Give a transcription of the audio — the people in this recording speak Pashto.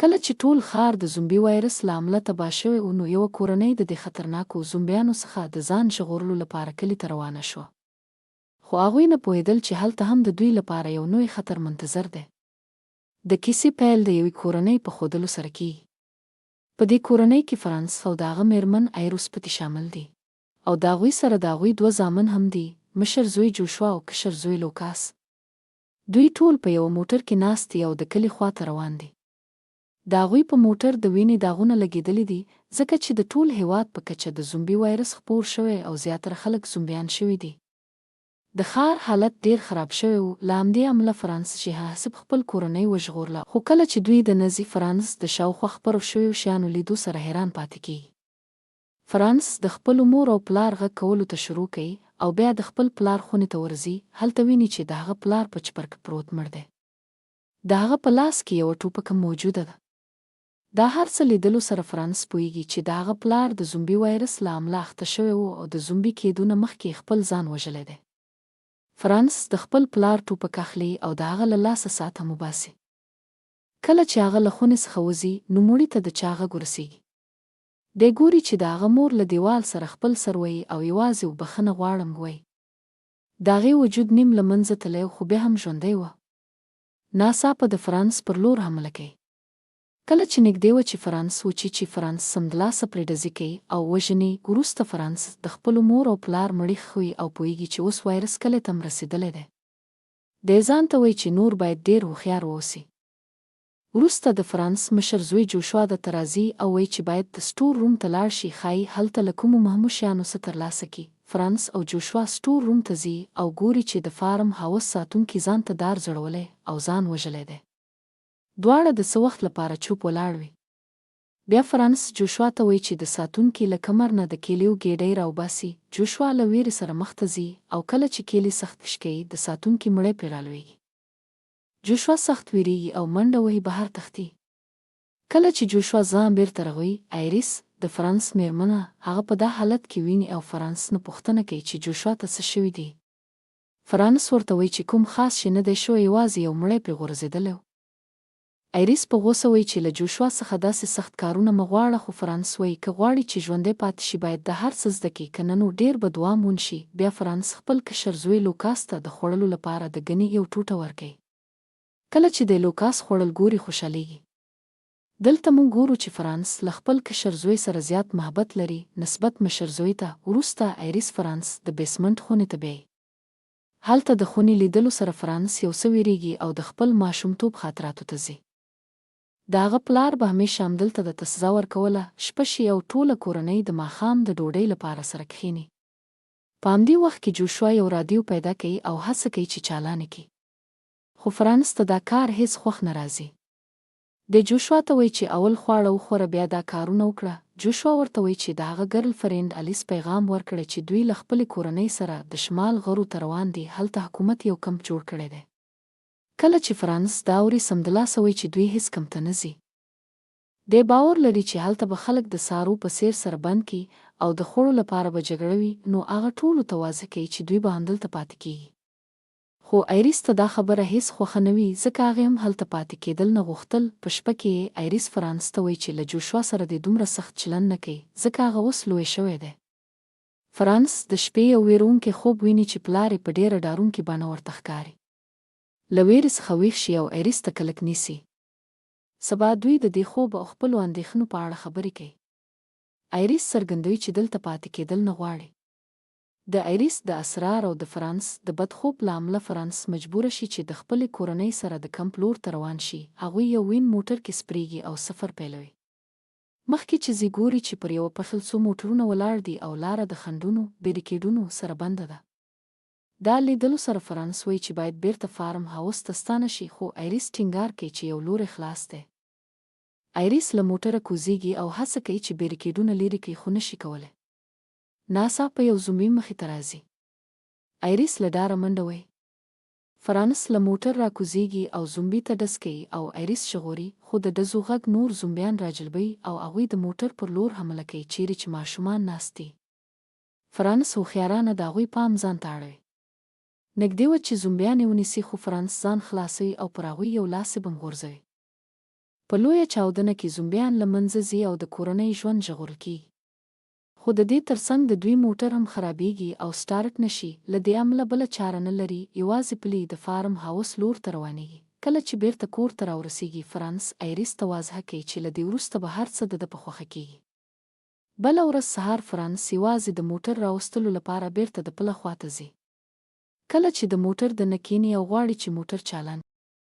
کله چې ټول ښار د زومبي وایرس له امله تباه شوی و، نو یوه کورنۍ د دې خطرناکو زومبیانو څخه د ځان ژغورلو لپاره کلي ته روانه شوه. خو هغوی نه پوهېدل چې هلته هم د دوی لپاره یو نوی خطر منتظر دی. د کیسې پیل د یوې کورنۍ په ښودلو سره کیږي. په دې کورنۍ کې فرانس او د هغه مېرمن ایروس پکې شامل دي، او د هغوی سره د هغوی 2 زامن هم دي، مشر زوی جوشوا او کشر زوی لوکاس. دوی ټول په یوه موټر کې ناست دي او د کلي خواته روان دي. د هغوی په موټر د وینې داغونه لګېدلي دي، ځکه چې د ټول هېواد په کچه د زومبي وایرس خپور شوی او زیاتره خلک زومبیان شوي دي. د ښار حالت ډیر خراب شوی و، له همدې امله فرانس چې حسب خپل کورنۍ وژغورله. خو کله چې دوی د نازي فرانس د شاوخوا خپرو شویو شیانو لیدو سره حیران پاتې کیږي. فرانس د خپلو مور او پلار غږ کولو ته شروع کوي، او بیا د خپل پلار خونې ته ورځي. هلته ویني چې د هغه پلار په چپرکه پروت مړ دی. د هغه په لاس کې یوه ټوپکه موجوده ده. دا هر څه لیدلو سره فرانس پوهیږي چې د هغه پلار د زومبي وایرس له امله اخته شوی و او د زومبي کېدو نه مخکې خپل ځان وژلی دی. فرانس د خپل پلار ټوپک اخلي او د هغه له لاسه ساعت هم وباسي. کله چې هغه له خونې څخه وځي، نو مړي ته د چا غږ ورسیږي. دی ګوري چې د هغه مور له دیوال سره خپل سر وهي او یوازې وبخښنه غواړم وایي. د هغې وجود نیم له منځه تللی، خو بیا هم ژوندی وه. ناڅاپه د فرانس پر لور حمله کوي. کله چې نږدې وه چې فرانس وچیچي، فرانس سمدلاسه پرې ډزې کوي او وژني. وروسته فرانس د خپلو مور او پلار مړي ښوي او پوهیږي چې اوس وایرس کلي ته هم رسېدلی دی. دی ځان ته وایي چې نور باید ډېر هوښیار واوسي. وروسته د فرانس مشر زوی جوشوا د ته راځي او وایي چې باید د سټور روم ته لاړ شي، ښایي هلته له کومو مهمو شیانو څه ترلاسه کړي. فرانس او جوشوا سټور روم ته ځي او ګوري چې د فارم هاوس ساتونکي ځان ته دار ځړولی او ځان وژلی دی. دواړه د څه وخت لپاره چوپ ولاړ وي. بیا فرانس جوشوا ته وایي چې د ساتونکي له کمر نه د کیلیو ګېډۍ راوباسي. جوشوا له ویرې سره مخ ته ځي، او کله چې کیلي سخت کش کوي، د ساتونکي مړی پرې رالویږي. جوشوا سخت ویریږي او منډه وهي بهر تښتي. کله چې جوشوا ځان بیرته رغوي، ایریس د فرانس مېرمنه هغه په دا حالت کې ویني او فرانس نه پوښتنه کوي چې جوشوا ته څه شوي دي. فرانس ورته وایي چې کوم خاص شی نه دی شوی، یوازې یو مړی پرې غورځېدلی و. ایریس په غوسه وایي چې له جوشوا څخه داسې سخت کارونه مه غواړه، خو فرانس وایي که غواړي چې ژوندی پاتې شي باید د هر څه زده کړي، که نه نو ډېر به دوام ونشي. بیا فرانس خپل کشر زوی لوکاس ته د خوړلو لپاره د ګني یو ټوټه ورکوي. کله چې د لوکاس خوړل ګوري، خوشحالیږي. دلته موږ ګورو چې فرانس له خپل کشر زوی سره زیات محبت لري نسبت مشر زوی ته. وروسته ایریس فرانس د بیسمنټ خونې ته بیایي. هلته د خونې لیدلو سره فرانس یو څه ویریږي او د خپل ماشومتوب خاطراتو ته ځي. د هغه پلار به همیشه همدلته د تسزا ورکوله. شپه شي او ټوله کورنۍ د ماښام د ډوډۍ لپاره سره کښېني. په همدې وخت کې جوشوا یو رادیو پیدا کوي او هڅه کوي چې چالانه کړي. خو فرانس ته دا کار هیڅ خوښ نه راځي. د جوشوا ته وایي چې اول خواړه وخوره، بیا دا کارونه وکړه. جوشوا ورته وایي چې د هغه ګرل فرینډ الیس پیغام ورکړی چې دوی له خپلې کورنۍ سره د شمال غرو ته روان دي. هلته حکومت یو کمپ جوړ کړی دی. کله چې فرانس دا اوري، سمدلاسه وایي چې دوی هیڅ کمپ ته نه ځي. دی باور لري چې هلته به خلک د سارو په څیر سره بند کړي او د خوړو لپاره به جګړه وي. نو هغه ټولو ته واضح کوي چې دوی به همدلته پاتې کیږي. خو ایریس ته دا خبره هیڅ خوښه نه وي، ځکه هغې هم هلته پاتې کېدل نه غوښتل. په شپه کې ایریس فرانس ته وایي چې له جوشوا سره دې دومره سخت چلند نه کوي، ځکه هغه اوس لوی شوی دی. فرانس د شپې یو ویرونکی خوب ویني چې پلار یې په ډېره ډارونکې بڼه ورته ښکاري. له ویرې څخه ویښ شي او ایریس ته کلک نیسي. سبا دوی د دې خوب او خپلو اندېښنو په اړه خبرې کوي. ایریس څرګندوي چې دلته پاتې کېدل نه غواړي. د ایریس د اسرار او د فرانس د بد خوب له امله فرانس مجبوره شي چې د خپلې کورنۍ سره د کمپ لور ته روان شي. هغوی یو وین موټر کې سپریږي او سفر پیلوي. مخکې چې ځي ګوري چې پر یوه پخل څو موټرونه ولاړ دي او لاره د خنډونو بیریکیډونو سره بنده ده. دا لیدلو سره فرانس وایي چې باید بیرته فارم هاوس ته ستانه شي، خو ایریس ټینګار کوي چې یو لوری خلاص دی. ایریس له موټره کوزیږي او هڅه کوي چې بیریکیډونه لرې کړي، خو نشي کولی. ناڅاپه یو زومبي مخې ته راځي. ایریس له ډاره منډه وهي. فرانس له موټر راکوزیږي او زومبي ته ډز کوي او ایریس ژغوري، خو د ډزو غږ نور زومبیان راجلبوي او هغوی د موټر پر لور حمله کوي چیرې چې ماشومان ناست دي. فرانس هوښیارانه د هغوی پام ځان ته اړوي. نږدې وه چې زومبیان یې ونیسي، خو فرانس ځان خلاصوي او پر هغوی یو لاس یې بم غورځوي. په لویه چاودنه کې زومبیان له منځه ځي او د کورنۍ ژوند ژغورل کېږي. خو د دې ترڅنګ د دوی موټر هم خرابېږي او سټارټ نشي. له دې امله بله چاره نه لري، یوازې پلي د فارم هاوس لور ته روانېږي. کله چې بیرته کور ته راورسېږي، فرانس ایریس ته واضحه کوي چې له دې وروسته به هر څه د ده په خوښه کېږي. بله ورځ سهار فرانس یوازې د موټر راوستلو لپاره بیرته د پله خواته ځي. کله چې د موټر دننه کښېني او غواړي چې موټر چالان